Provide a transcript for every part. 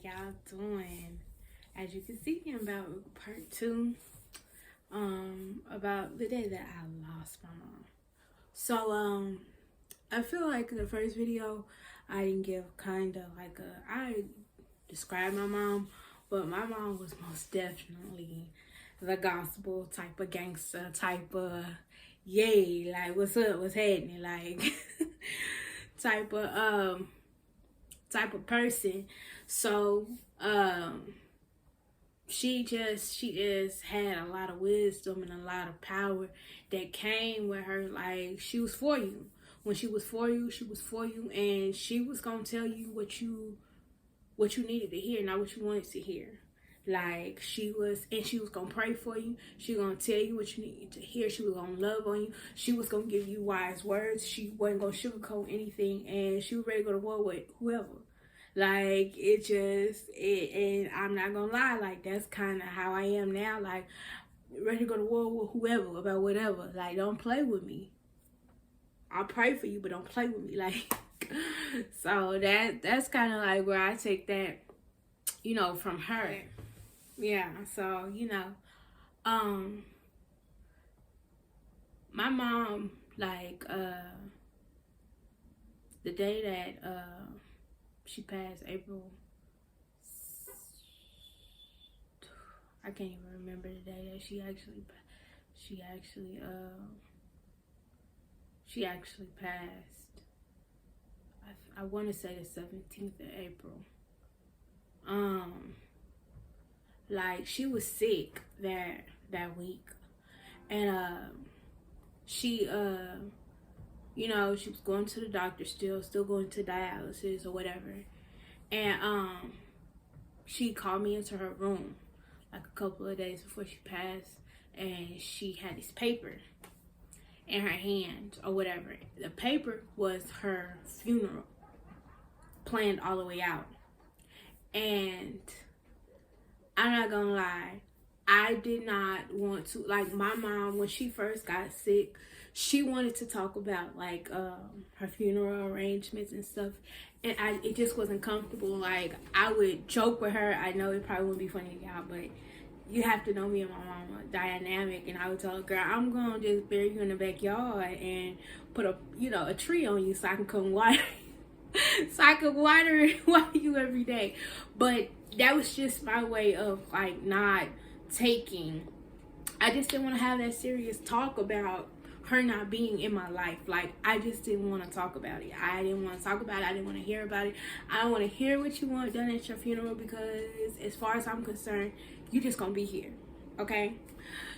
y'all doing? As you can see, I'm about part two. About the day that I lost my mom. So I feel like in the first video I didn't give kind of like I described my mom, but my mom was most definitely the gospel type of gangster type of yay, like what's up, what's happening, like type of type of person. So she just had a lot of wisdom and a lot of power that came with her. Like, she was for you. When she was for you, she was for you, and she was gonna tell you what you needed to hear, not what you wanted to hear. Like, she was gonna pray for you. She was gonna tell you what you needed to hear. She was gonna love on you. She was gonna give you wise words. She wasn't gonna sugarcoat anything, and she was ready to go to war with whoever. Like, and I'm not gonna lie, like, that's kind of how I am now. Like, ready to go to war with whoever about whatever. Like, don't play with me. I'll pray for you, but don't play with me. Like, so that's kind of like where I take that, from her. Yeah. So, my mom, like, the day that she passed, April, I can't even remember the day that she actually passed. I want to say the 17th of April. Like, she was sick that week, and she she was going to the doctor, still going to dialysis or whatever. And she called me into her room like a couple of days before she passed, and she had this paper in her hand or whatever. The paper was her funeral, planned all the way out. And I'm not gonna lie, I did not want to, like, my mom, when she first got sick, she wanted to talk about, like, her funeral arrangements and stuff, and it just wasn't comfortable. Like, I would joke with her. I know it probably wouldn't be funny to y'all, but you have to know me and my mom are dynamic, and I would tell her, girl, I'm gonna just bury you in the backyard and put a tree on you so I can come water so I could water you every day. But that was just my way of, like, not taking. I just didn't want to have that serious talk about her not being in my life. Like, I just didn't want to talk about it. I didn't want to talk about it. I didn't want to hear about it. I don't want to hear what you want done at your funeral, because as far as I'm concerned, you just gonna be here, okay?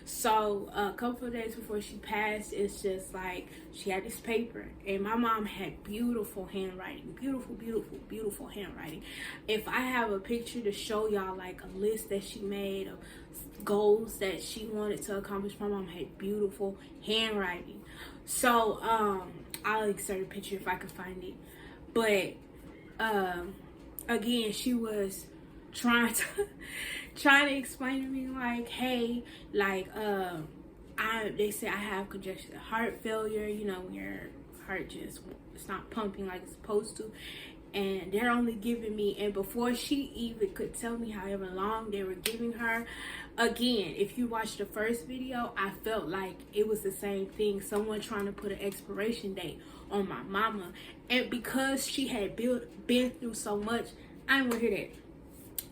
So a couple of days before she passed, it's just like she had this paper, and my mom had beautiful handwriting, beautiful handwriting. If I have a picture to show y'all, like a list that she made of goals that she wanted to accomplish, my mom had beautiful handwriting. So I'll insert a picture if I can find it. But again, she was trying to explain to me, like, hey, like, they say I have congestive heart failure, when your heart it's not pumping like it's supposed to, and they're only giving me, and before she even could tell me however long they were giving her, again, if you watch the first video, I felt like it was the same thing, someone trying to put an expiration date on my mama. And because she had been through so much, I didn't want to hear that.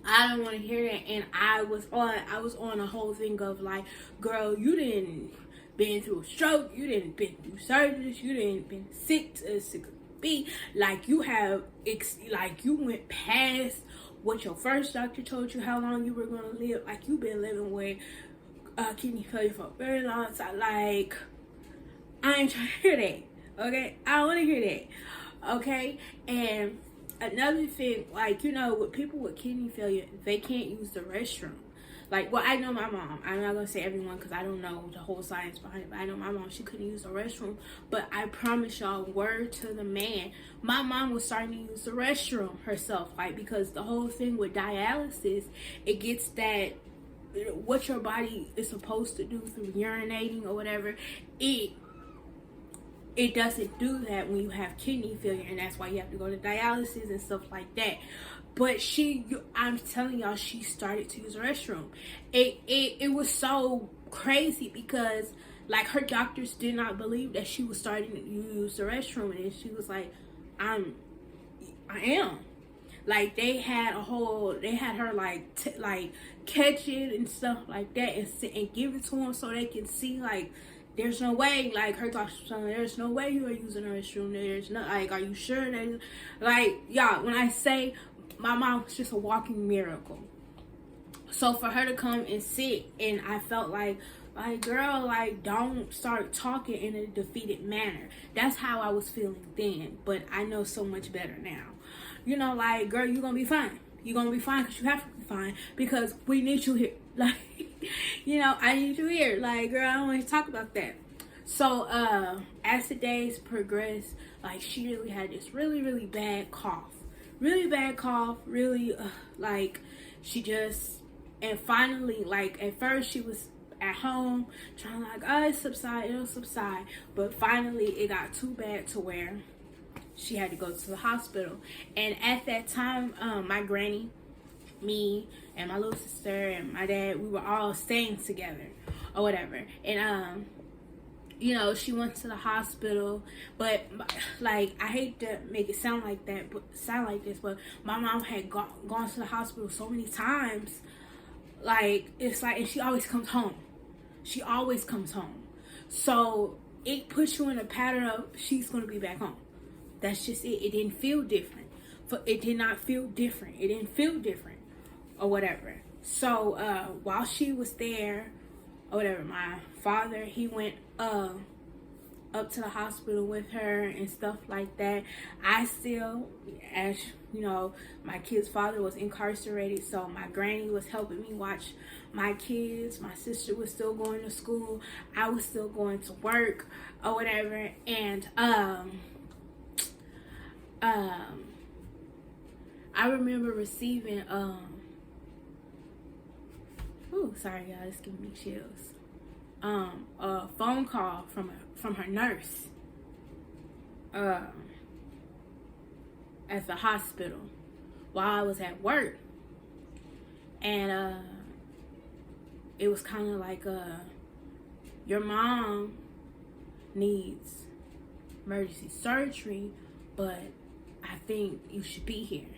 I don't want to hear that. And I was on a whole thing of, like, girl, you didn't been through a stroke, you didn't been through surgeries, you didn't been sick to be, like, you have like, you went past what your first doctor told you how long you were gonna live. Like, you've been living with kidney failure for a very long time. Like, I ain't trying to hear that, okay? I don't want to hear that, okay? And another thing, like, with people with kidney failure, they can't use the restroom. Like, well, I know my mom. I'm not going to say everyone because I don't know the whole science behind it. But I know my mom, she couldn't use the restroom. But I promise y'all, word to the man, my mom was starting to use the restroom herself. Like, because the whole thing with dialysis, it gets that, what your body is supposed to do through urinating or whatever, it doesn't do that when you have kidney failure, and that's why you have to go to dialysis and stuff like that. But I'm telling y'all, she started to use the restroom. It was so crazy because like her doctors did not believe that she was starting to use the restroom, and she was like, I am. Like they had her like catch it and stuff like that, and sit and give it to them so they can see like there's no way, like her doctor's telling her, there's no way you are using the restroom. There's no, like, are you sure that, like, y'all, when I say my mom was just a walking miracle. So for her to come and sit, and I felt like girl, like, don't start talking in a defeated manner. That's how I was feeling then, but I know so much better now. You know, like, girl, you're gonna be fine. You're gonna be fine because you have to be fine because we need you here. Like, you know, I need you here. Like, girl, I don't want to talk about that. So, as the days progressed, like, she really had this really, really bad cough. Really bad cough. Really, like, she just, and finally, like, at first she was at home trying like, oh, it'll subside. But finally, it got too bad to where she had to go to the hospital. And at that time, my granny, me, and my little sister, and my dad, we were all staying together or whatever. And, you know, she went to the hospital, but like, I hate to make it sound like this, but my mom had gone to the hospital so many times. Like, it's like, and she always comes home. She always comes home. So it puts you in a pattern of she's going to be back home. That's just it. It didn't feel different. It did not feel different. It didn't feel different or whatever. So while she was there or whatever, my father, he went up to the hospital with her and stuff like that. I still, as you know, my kid's father was incarcerated, so my granny was helping me watch my kids. My sister was still going to school. I was still going to work or whatever. And I remember receiving sorry y'all, it's giving me chills. A phone call from her nurse at the hospital while I was at work, and it was kind of like your mom needs emergency surgery, but I think you should be here.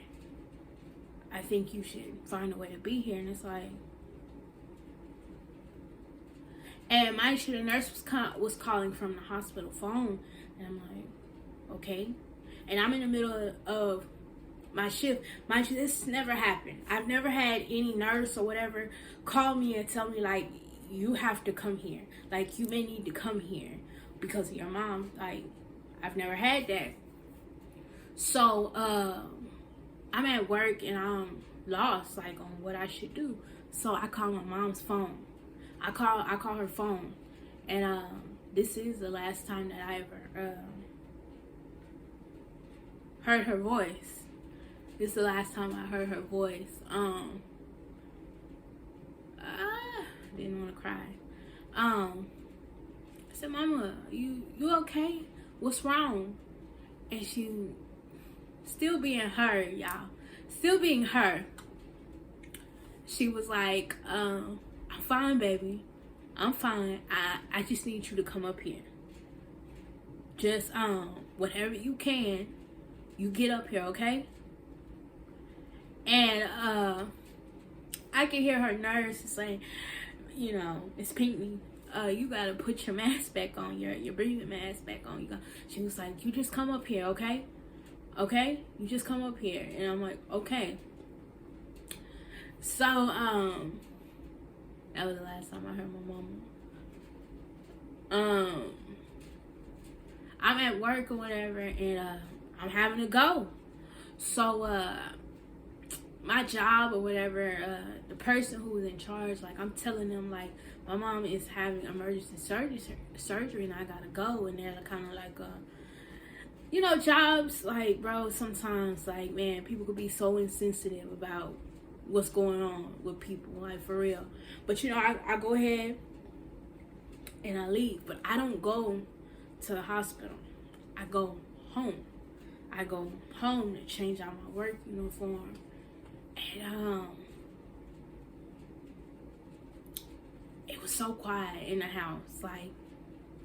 I think you should find a way to be here. And it's like, and mind you, the nurse was calling from the hospital phone, and I'm like, okay. And I'm in the middle of my shift. Mind you, this never happened. I've never had any nurse or whatever call me and tell me like, you have to come here. Like, you may need to come here because of your mom. Like, I've never had that. So I'm at work and I'm lost like on what I should do. So I call my mom's phone. I call her phone, and this is the last time that I ever heard her voice. This is the last time I heard her voice. Didn't want to cry. I said, "Mama, you okay? What's wrong?" And she, still being her, y'all, still being her, she was like, I'm fine, baby. I'm fine. I just need you to come up here. Just whatever you can, you get up here, okay? And I can hear her nurse saying, you know, Miss Pinkney, you gotta put your mask back on, your breathing mask back on. She was like, you just come up here, okay? Okay? You just come up here. And I'm like, okay. So, that was the last time I heard my mama. I'm at work or whatever, and I'm having to go. So, my job or whatever, the person who was in charge, like, I'm telling them, like, my mom is having emergency surgery and I gotta go. And they're kind of like, you know, jobs, like, bro, sometimes, like, man, people could be so insensitive about what's going on with people, like, for real. But, you know, I go ahead and I leave, but I don't go to the hospital. I go home. I go home to change out my work uniform And it was so quiet in the house. Like,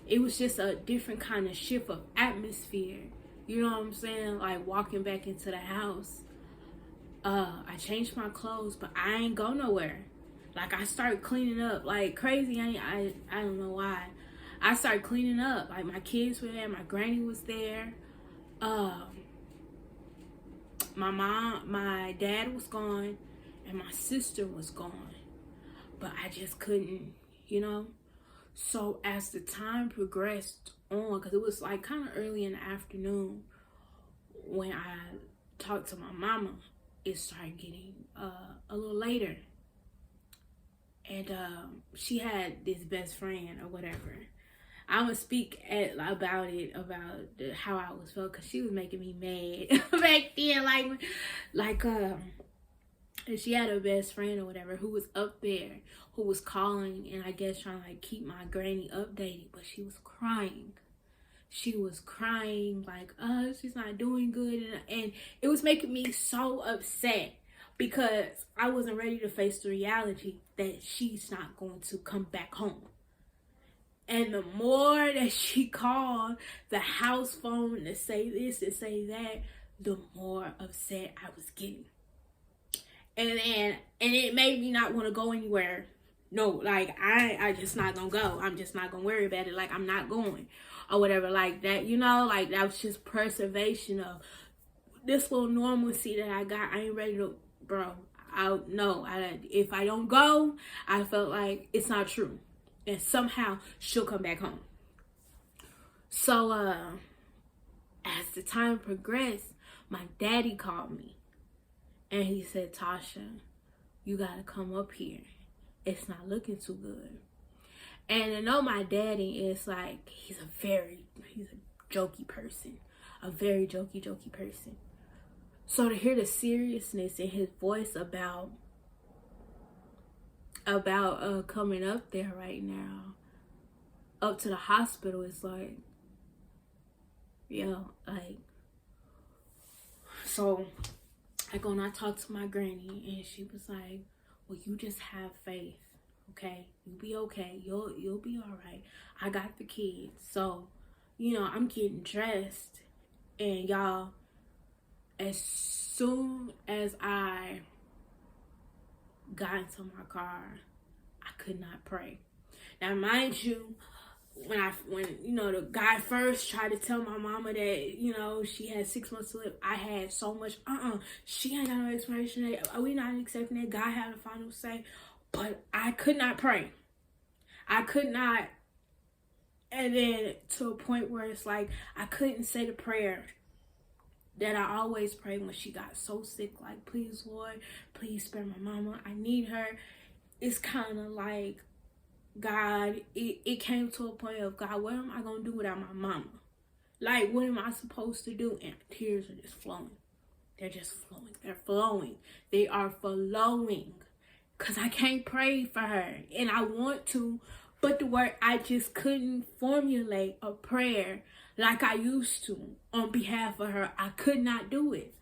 it was just a different kind of shift of atmosphere. You know what I'm saying? Like, walking back into the house, I changed my clothes, but I ain't go nowhere. Like, I started cleaning up like crazy. I don't know why. I started cleaning up. Like, my kids were there, my granny was there. My dad was gone, and my sister was gone. But I just couldn't, you know? So as the time progressed on, because it was like kind of early in the afternoon when I talked to my mama, it started getting a little later. And she had this best friend or whatever. I'm gonna speak about how I was felt, because she was making me mad back then. And she had a best friend or whatever who was up there, who was calling and I guess trying to like keep my granny updated, but she was crying. She was crying like, she's not doing good, and it was making me so upset because I wasn't ready to face the reality that she's not going to come back home. And the more that she called the house phone to say this and say that, the more upset I was getting. And it made me not want to go anywhere. No, like, I just not gonna go. I'm just not gonna worry about it. Like, I'm not going or whatever like that, you know? Like, that was just preservation of this little normalcy that I got. I ain't ready to, bro. If I don't go, I felt like it's not true. And somehow she'll come back home. So, as the time progressed, my daddy called me. And he said, Tasha, you gotta come up here. It's not looking too good. And I know my daddy is like, he's a jokey person. A very jokey person. So to hear the seriousness in his voice about coming up there right now, up to the hospital, is like, like, so I go and I talked to my granny, and she was like, well, you just have faith, okay? You'll be okay. You'll be all right. I got the kids. So, I'm getting dressed, and y'all, as soon as I got into my car, I could not pray. Now, mind you, when the guy first tried to tell my mama that, she had 6 months to live, I had so much, she ain't got no expiration date. We not accepting that. God had the final say. But I could not pray. I could not. And then to a point where it's like, I couldn't say the prayer that I always pray when she got so sick. Like, please, Lord, please spare my mama. I need her. It's kind of like, God, it came to a point of, God, what am I going to do without my mama? Like, what am I supposed to do? And tears are just flowing. They're just flowing. They're flowing. They are flowing. Because I can't pray for her. And I want to, but I just couldn't formulate a prayer like I used to on behalf of her. I could not do it.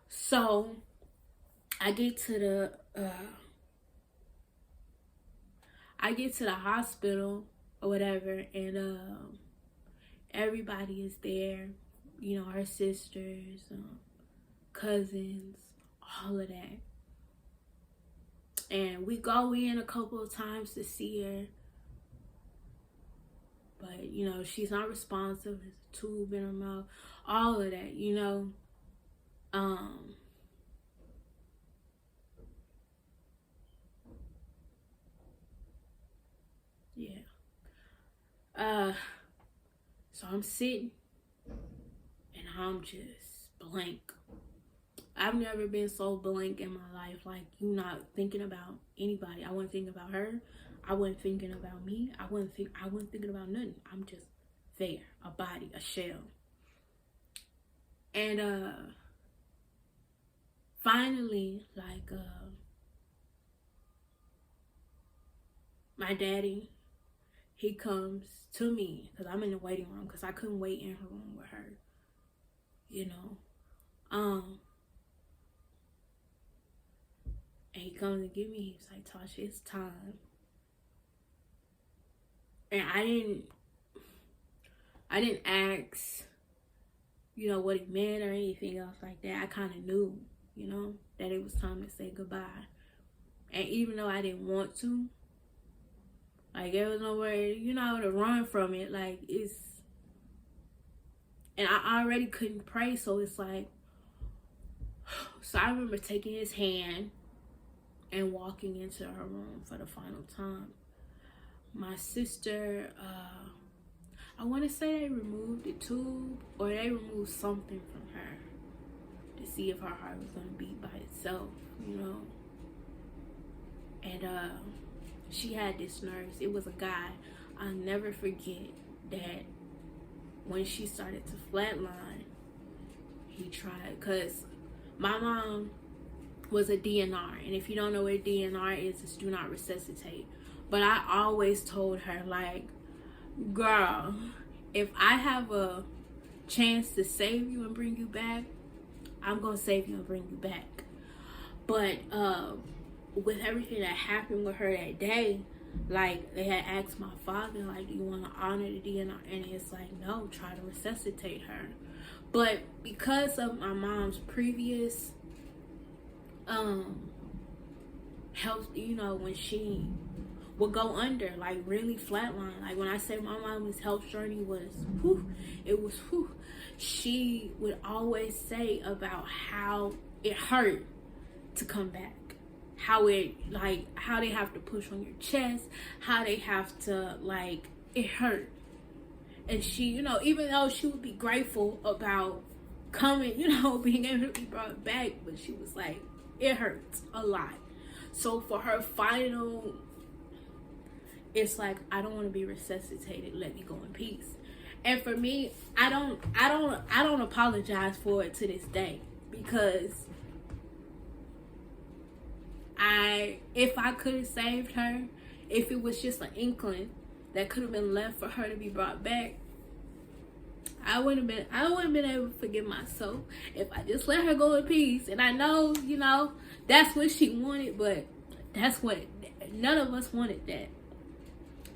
So, I get to the hospital or whatever, and everybody is there, her sisters, cousins, all of that. And we go in a couple of times to see her, but she's not responsive. There's a tube in her mouth, all of that, So I'm sitting and I'm just blank. I've never been so blank in my life. Like, you not thinking about anybody. I wasn't thinking about her. I wasn't thinking about me. I wasn't thinking about nothing. I'm just there, a body, a shell. And finally, like, my daddy, he comes to me, because I'm in the waiting room, because I couldn't wait in her room with her, And he comes and get me. He was like, Tasha, it's time. And I didn't ask, you know, what he meant or anything else like that. I kind of knew, you know, that it was time to say goodbye. And even though I didn't want to, like, there was nowhere, you know, to run from it. Like, and I already couldn't pray, so it's like, so I remember taking his hand and walking into her room for the final time. My sister, I want to say they removed the tube or they removed something from her to see if her heart was going to beat by itself, you know. And she had this nurse. It was a guy. I'll never forget that when she started to flatline, he tried, because my mom was a DNR. And if you don't know what DNR is, it's do not resuscitate. But I always told her, like, girl, if I have a chance to save you and bring you back, I'm going to save you and bring you back. But with everything that happened with her that day, like, they had asked my father, like, do you want to honor the DNR? And it's like, no, try to resuscitate her. But because of my mom's previous health, you know, when she would go under, like, really flatline. Like, when I say my mom's health journey was, whew, it was, whew. She would always say about how it hurt to come back. How it, like, how they have to push on your chest. How they have to, like, it hurt. And she, you know, even though she would be grateful about coming, you know, being able to be brought back, but she was like, it hurts a lot. So for her final, it's like, I don't want to be resuscitated. Let me go in peace. And for me, I don't apologize for it to this day, because if I could have saved her, if it was just an inkling that could have been left for her to be brought back, I wouldn't have been able to forgive myself if I just let her go in peace. And I know, you know, that's what she wanted, but that's what, none of us wanted that.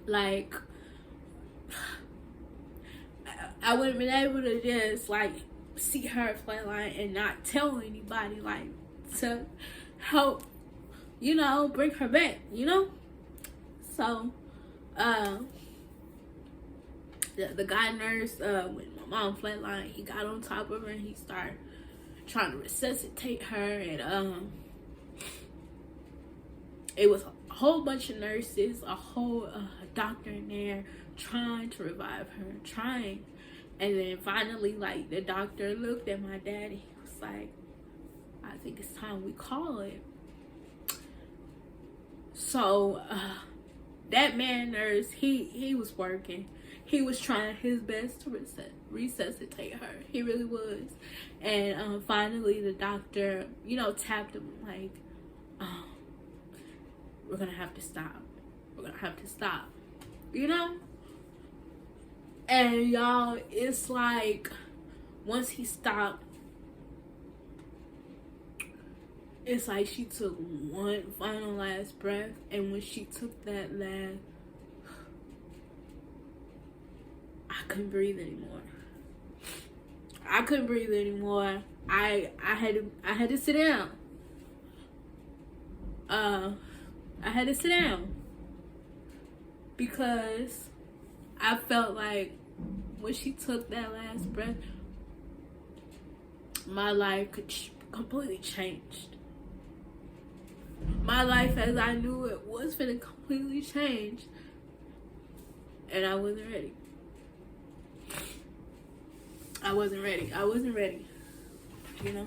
Like, I wouldn't have been able to just, like, see her flatline and not tell anybody, like, to help, you know, bring her back, you know? So, the guy nurse, when my mom flatlined, he got on top of her and he started trying to resuscitate her. And it was a whole bunch of nurses, a whole doctor in there trying to revive her, trying. And then finally, like, the doctor looked at my daddy. He was like, I think it's time we call it. So that man nurse, he was working. He was trying his best to resuscitate her. He really was. And finally the doctor, you know, tapped him like, we're gonna have to stop. We're gonna have to stop. You know? And y'all, it's like, once he stopped, it's like she took one final last breath. And when she took that last, I couldn't breathe anymore. I couldn't breathe anymore. I had to sit down. I had to sit down because I felt like when she took that last breath, my life completely changed. My life as I knew it was gonna completely change, and I wasn't ready. I wasn't ready. You know,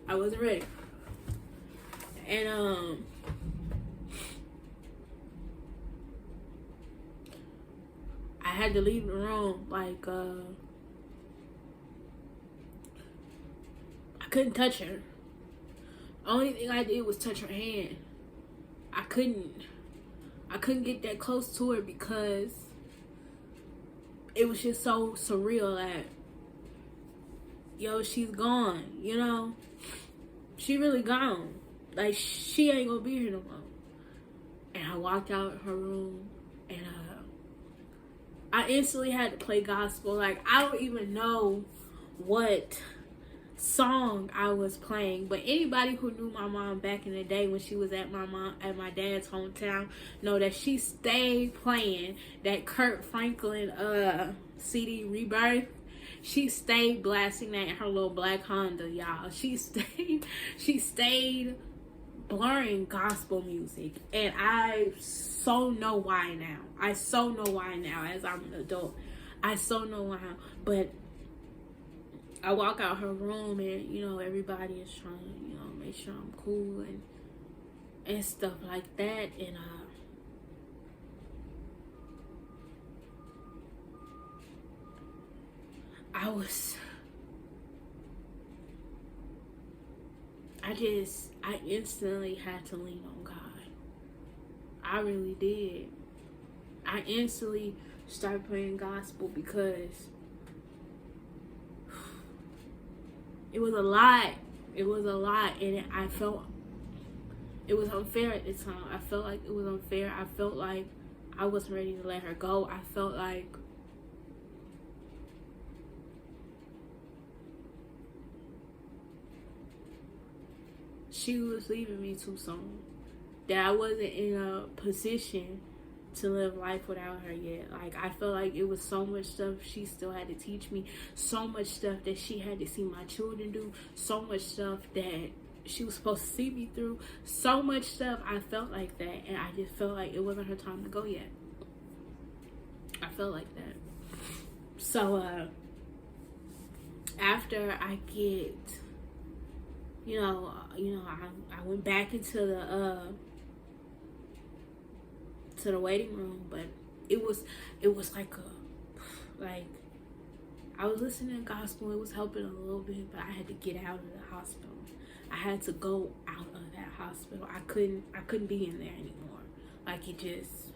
I wasn't ready. And I had to leave the room. Like, I couldn't touch her. Only thing I did was touch her hand. I couldn't get that close to her because it was just so surreal that, yo, she's gone, you know? She really gone. like, she ain't gonna be here no more. And I walked out her room, and I instantly had to play gospel. Like, I don't even know what song I was playing, but anybody who knew my mom back in the day when she was at my dad's hometown know that she stayed playing that Kurt Franklin CD Rebirth. She stayed blasting that in her little black Honda, y'all. She stayed blurring gospel music, and I so know why now. As I'm an adult. I so know why. But I walk out her room, and everybody is trying to make sure I'm cool and stuff like that. And I instantly had to lean on God. I really did. I instantly started playing gospel because it was a lot. And I felt it was unfair at the time. I felt like it was unfair. I felt like I wasn't ready to let her go. I felt like she was leaving me too soon. That I wasn't in a position to live life without her yet. Like, I felt like it was so much stuff she still had to teach me, so much stuff that she had to see my children do, so much stuff that she was supposed to see me through, so much stuff. I felt like that, and I just felt like it wasn't her time to go yet. I felt like that. So after I get I went back into the waiting room, but it was like I was listening to gospel. It was helping a little bit, but I had to get out of the hospital. I had to go out of that hospital. I couldn't be in there anymore. Like, it just.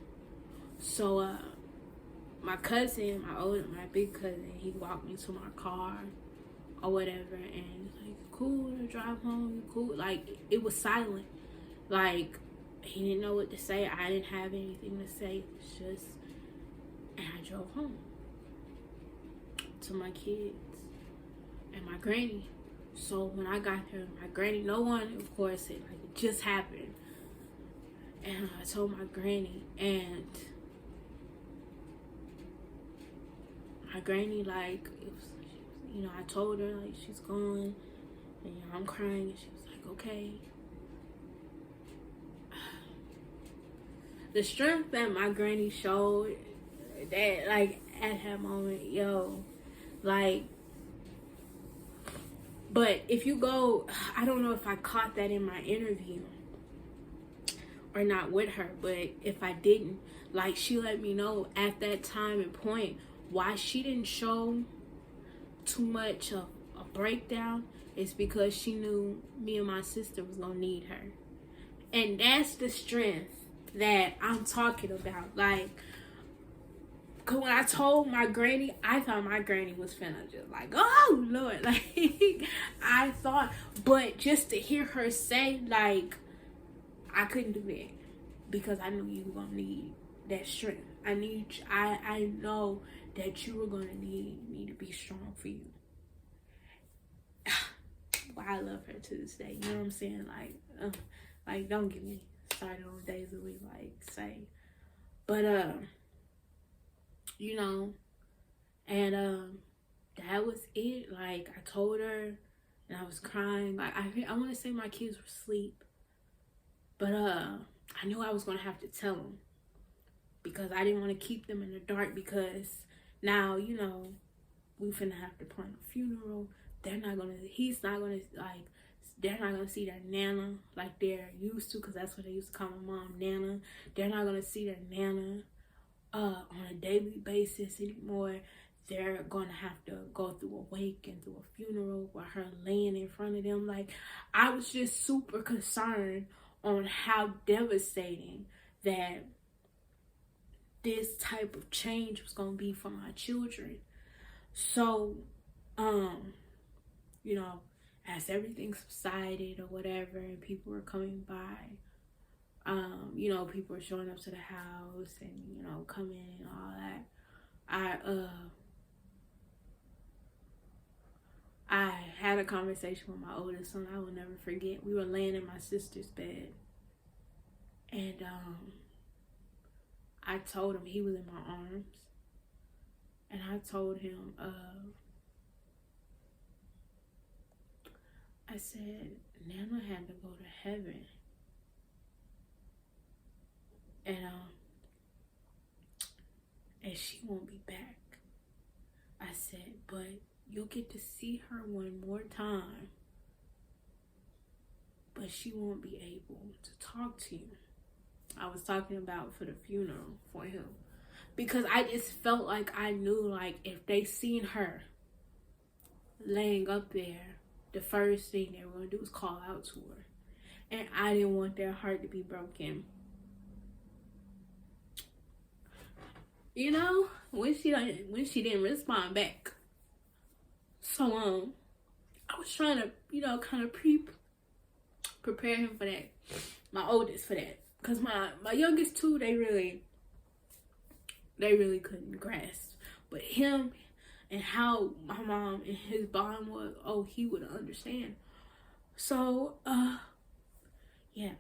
So my cousin, my big cousin, he walked me to my car or whatever, and he's like, cool to drive home, cool. Like, it was silent. Like, he didn't know what to say. I didn't have anything to say. It's just, and I drove home to my kids and my granny. So when I got there, my granny, no one, of course, it just happened. And I told my granny, and my granny, it was, I told her, she's gone, and I'm crying, and she was like, okay. The strength that my granny showed, that, at that moment, but if you go, I don't know if I caught that in my interview or not with her, but if I didn't, she let me know at that time and point why she didn't show too much of a breakdown is because she knew me and my sister was gonna need her. And that's the strength that I'm talking about. Cause when I told my granny, I thought my granny was finna just oh Lord, I thought, but just to hear her say, I couldn't do that because I knew you were gonna need that strength. I know that you were gonna need me to be strong for you. Well, I love her to this day. You know what I'm saying? Don't get me started on days that we say, but and that was it. I told her, and I was crying. I want to say my kids were asleep, but I knew I was gonna have to tell them because I didn't want to keep them in the dark. Because now we finna have to plan a funeral. They're not gonna see their nana like they're used to, because that's what they used to call my mom, Nana. They're not gonna see their nana on a daily basis anymore. They're gonna have to go through a wake and through a funeral with her laying in front of them. I was just super concerned on how devastating that this type of change was gonna be for my children. So as everything subsided or whatever, and people were coming by, people were showing up to the house and, coming and all that. I had a conversation with my oldest son. I will never forget. We were laying in my sister's bed, and I told him, he was in my arms, and I told him, I said, Nana had to go to heaven, and she won't be back. I said, but you'll get to see her one more time, but she won't be able to talk to you. I was talking about for the funeral for him, because I just felt like I knew, like, if they seen her laying up there, the first thing they were going to do was call out to her. And I didn't want their heart to be broken. When she didn't respond back. So, I was trying to, kind of prepare him for that. My oldest for that. Because my youngest two, they really couldn't grasp. But him and how my mom and his bond was, he would understand. So, yeah.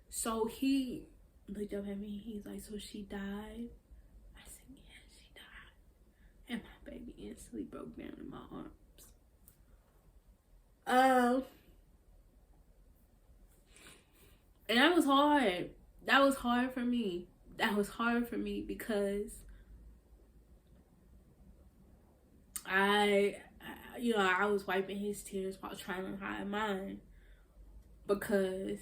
So he looked up at me. He's like, so she died? I said, yeah, she died. And my baby instantly broke down in my arms. And that was hard. That was hard for me. Because I was wiping his tears while trying to hide mine, because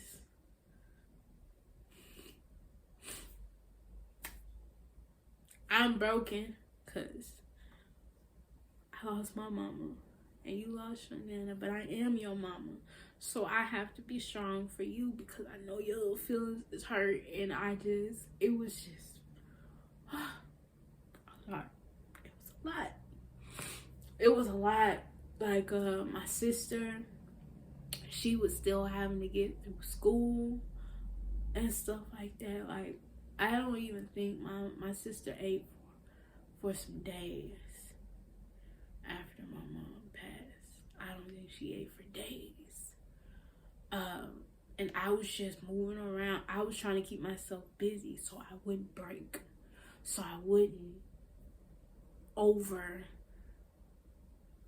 I'm broken, because I lost my mama and you lost your nana, but I am your mama. So I have to be strong for you, because I know your little feelings is hurt, and it was just a lot. It was a lot. Like, my sister, she was still having to get through school and stuff like that. Like, I don't even think my sister ate for some days after my mom passed. I don't think she ate for days. And I was just moving around. I was trying to keep myself busy so I wouldn't break. So I wouldn't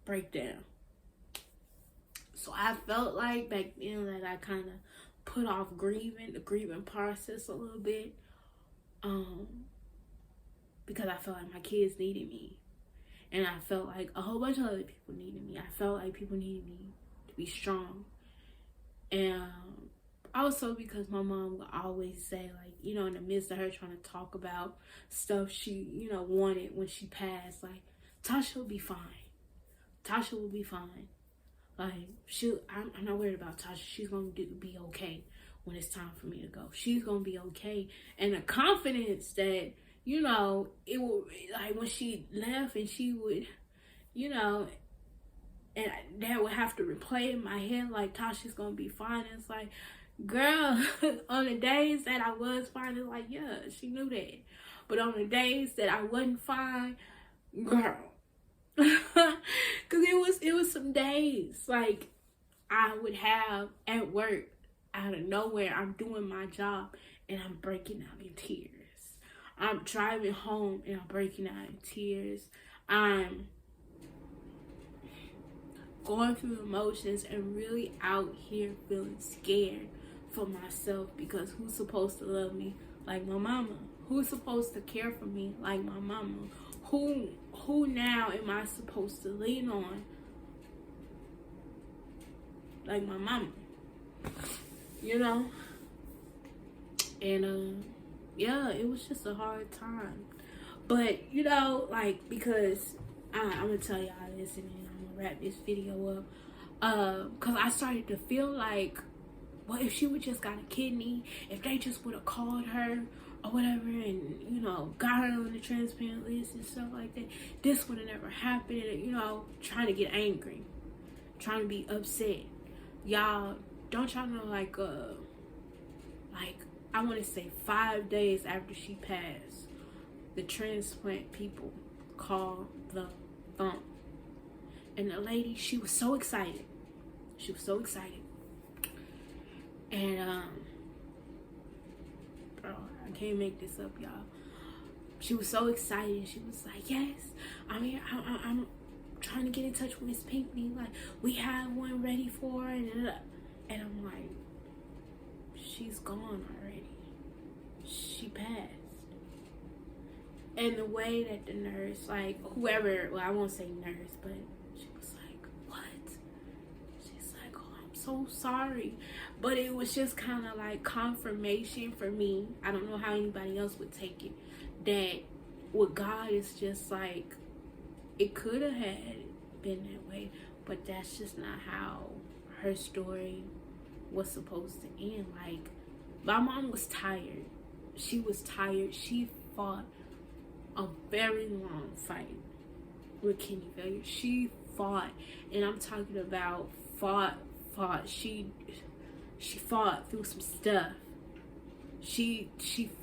break down. So I felt like back then that I kind of put off the grieving process a little bit. Because I felt like my kids needed me. And I felt like a whole bunch of other people needed me. I felt like people needed me to be strong. And also because my mom would always say, like, in the midst of her trying to talk about stuff she, wanted when she passed, like, Tasha will be fine. Tasha will be fine. Like, I'm not worried about Tasha. She's going to be okay when it's time for me to go. She's going to be okay. And the confidence that, it would, like, when she left and she would, and that would have to replay in my head, like, Tasha's going to be fine. It's like, girl, on the days that I was fine, it's like, yeah, she knew that. But on the days that I wasn't fine, girl, because it was some days, like, I would have at work, out of nowhere, I'm doing my job, and I'm breaking out in tears. I'm driving home, and I'm breaking out in tears. I'm going through emotions and really out here feeling scared for myself, because who's supposed to love me like my mama? Who's supposed to care for me like my mama? Who now am I supposed to lean on like my mama? And yeah, it was just a hard time. But like, because I'm gonna tell y'all this, and then I'm gonna wrap this video up. Cause I started to feel like, well, if she would just got a kidney, if they just would have called her or whatever, and got her on the transplant list and stuff like that, this would have never happened. And trying to get angry, trying to be upset. Y'all, don't y'all know, like I want to say 5 days after she passed, the transplant people called the phone. And the lady, she was so excited. She was so excited. And, bro, I can't make this up, y'all. She was so excited. She was like, yes, I'm here. I'm trying to get in touch with Miss Pinkney. Like, we have one ready for her. And I'm like, she's gone already. She passed. And the way that the nurse, like, whoever, well, I won't say nurse, but she was like, what? She's like, oh, I'm so sorry. But it was just kind of like confirmation for me. I don't know how anybody else would take it. That with God, it's just like, it could have had been that way, but that's just not how her story was supposed to end. Like, my mom was tired. She was tired. She fought a very long fight with kidney failure. She fought, and I'm talking about fought. She fought through some stuff. She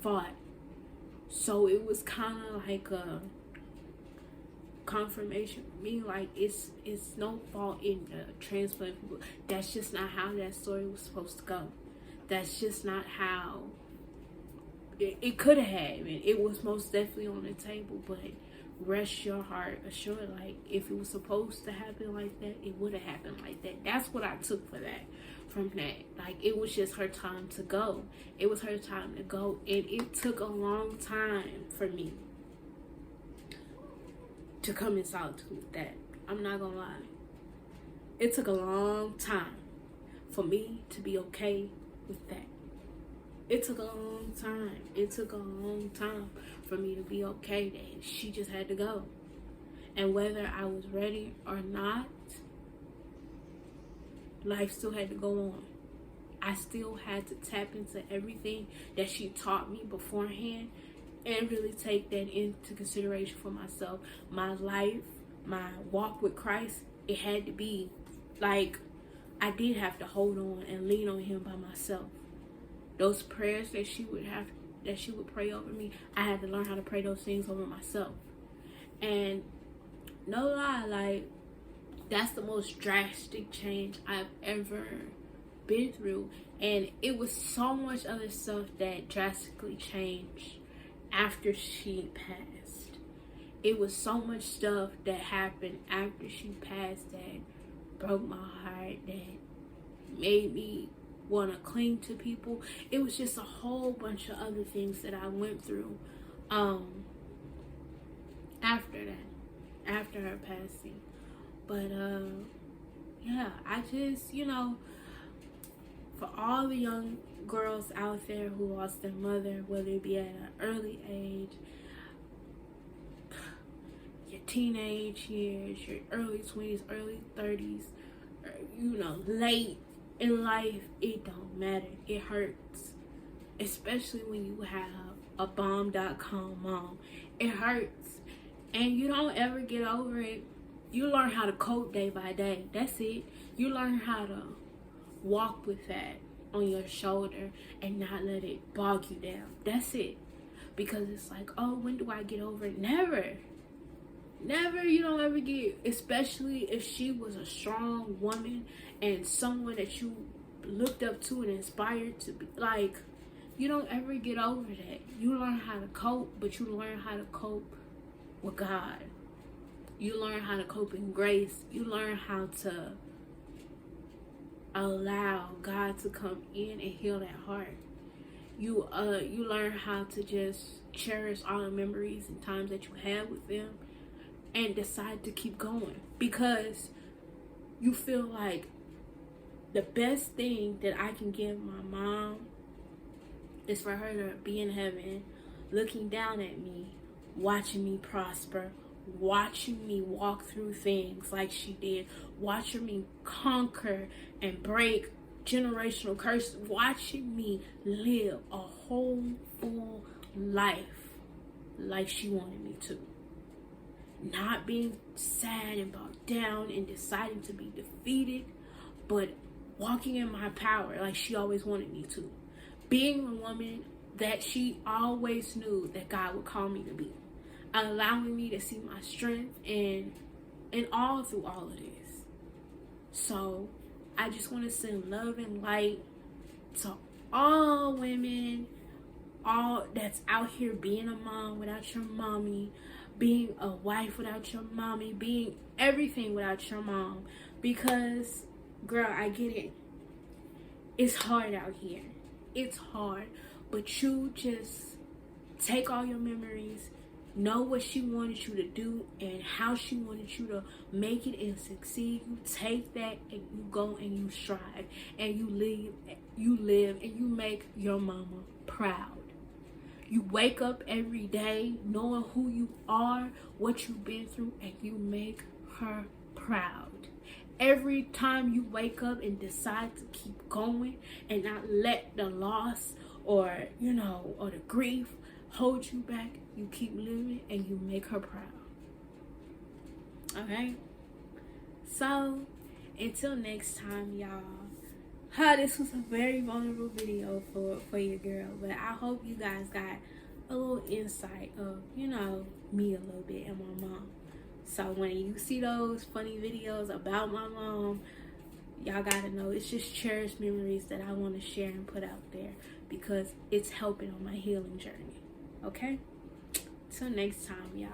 fought. So it was kind of like a confirmation for me. Like, it's no fault in the transplant people. That's just not how that story was supposed to go. That's just not how it could have happened. It was most definitely on the table, but rest your heart assured, like, if it was supposed to happen like that, it would have happened like that. That's what I took from that. Like, it was just her time to go. It was her time to go, and it took a long time for me to come in solitude with that. I'm not gonna lie. It took a long time for me to be okay with that. It took a long time. It took a long time for me to be okay that she just had to go. And whether I was ready or not, life still had to go on. I still had to tap into everything that she taught me beforehand and really take that into consideration for myself. My life, my walk with Christ, it had to be like, I did have to hold on and lean on him by myself. Those prayers that she would pray over me, I had to learn how to pray those things over myself. And no lie, like, that's the most drastic change I've ever been through. And it was so much other stuff that drastically changed after she passed. It was so much stuff that happened after she passed that broke my heart, that made me want to cling to people. It was just a whole bunch of other things that I went through after that, after her passing. But yeah, I just, for all the young girls out there who lost their mother, whether it be at an early age, your teenage years, your early 20s, early 30s, or, late in life, it don't matter. It hurts. Especially when you have a bomb.com mom. It hurts. And you don't ever get over it. You learn how to cope day by day. That's it. You learn how to walk with that on your shoulder and not let it bog you down. That's it. Because it's like, oh, when do I get over it? Never. You don't ever get, especially if she was a strong woman and someone that you looked up to and inspired to be. Like, you don't ever get over that. You learn how to cope, but you learn how to cope with God. You learn how to cope in grace. You learn how to allow God to come in and heal that heart. You learn how to just cherish all the memories and times that you had with them and decide to keep going, because you feel like the best thing that I can give my mom is for her to be in heaven looking down at me, watching me prosper, watching me walk through things like she did, watching me conquer and break generational curses, watching me live a whole full life like she wanted me to. not being sad and bowed down and deciding to be defeated, but walking in my power like she always wanted me to. Being the woman that she always knew that God would call me to be. Allowing me to see my strength and all through all of this. So I just want to send love and light to all women, all that's out here being a mom without your mommy, being a wife without your mommy, being everything without your mom. Because, girl, I get it. It's hard out here. It's hard. But you just take all your memories, know what she wanted you to do and how she wanted you to make it and succeed. You take that and you go and you strive and you live and you make your mama proud. You wake up every day knowing who you are, what you've been through, and you make her proud. Every time you wake up and decide to keep going and not let the loss or the grief hold you back, you keep living and you make her proud. Okay? So, until next time, y'all. This was a very vulnerable video for your girl, but I hope you guys got a little insight of, me a little bit and my mom. So when you see those funny videos about my mom, y'all gotta know it's just cherished memories that I want to share and put out there because it's helping on my healing journey. Okay? Till next time, y'all.